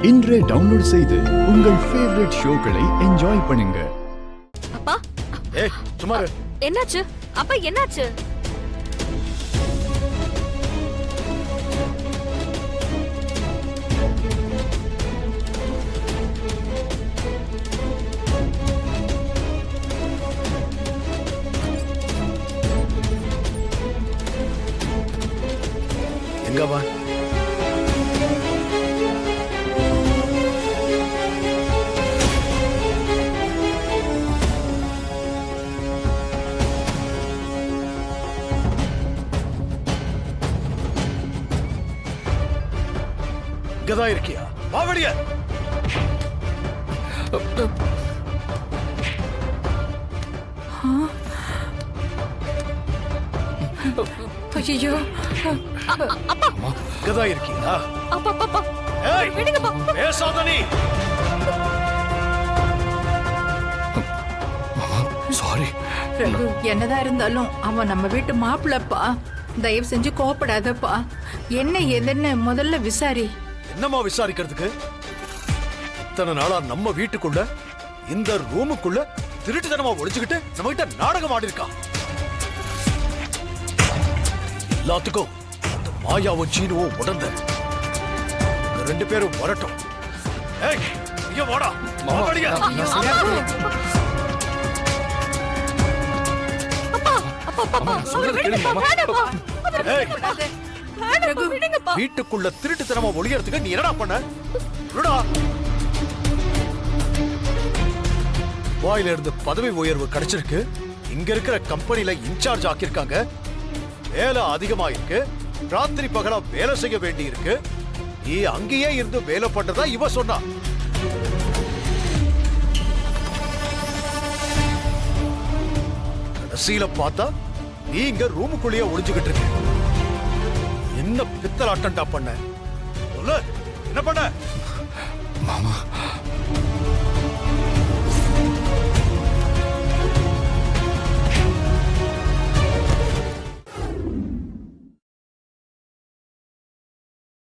இன்றே டவுன்லோட் செய்து உங்கள் ஃபேவரட் ஷோக்களை என்ஜாய் பண்ணுங்க. அப்பா ஏய் சும்மா இரு. என்னாச்சு? அப்பா என்னாச்சு? எங்க வா? இங்கதான் இருக்கியா? வா வெளிய. ஐயோ இங்கதான் இருக்கியா? அப்பா அப்பா ஏய் விடுங்கப்பா. பேசாத நீ. சாரி. ரகு, என்னதான் இருந்தாலும் அவன் நம்ம வீட்டு மாப்பிள்ளப்பா. தயவு செஞ்சு கோபப்படாதப்பா. என்ன ஏதுன்னு முதல்ல விசாரி. என்னம்மா விசாரிக்கிறதுக்கு? இத்தனை நாளா நம்ம வீட்டுக்குள்ள இந்த ரூமுக்குள்ள திருட்டுத்தனமா ஒளிச்சுக்கிட்டு நம்ம கிட்ட நாடகம் ஆடி இருக்கா. எல்லாத்துக்கும் அந்த மாயாவும் சீனுவும் உடந்த ரெண்டு பேரும் வரட்டும். ஏய் இங்க வாடா. மாமாடியா. ஏய் ரகு, வீட்டுக்குள்ள திருட்டுத்தனமா ஒளியறதுக்கு நீ என்னடா பண்ண? விடுடா. வாயில இருந்து பதவி உயர்வு கிடைச்சிருக்கு. இங்க இருக்கிற கம்பெனில இன்சார்ஜ் ஆக்கியிருக்காங்க. வேலை அதிகமா இருக்கு. ராத்திரி பகலா வேலை செய்ய வேண்டி இருக்கு. நீ அங்கேயே இருந்து வேலை பண்றதா இவ சொன்னா. கடைசியில பார்த்தா நீ இங்க ரூமுக்குள்ளேயே ஒளிஞ்சுகிட்டு இருக்க. என்ன பித்தலாட்டம்டா பண்ண? சொல்லு, என்ன பண்ண?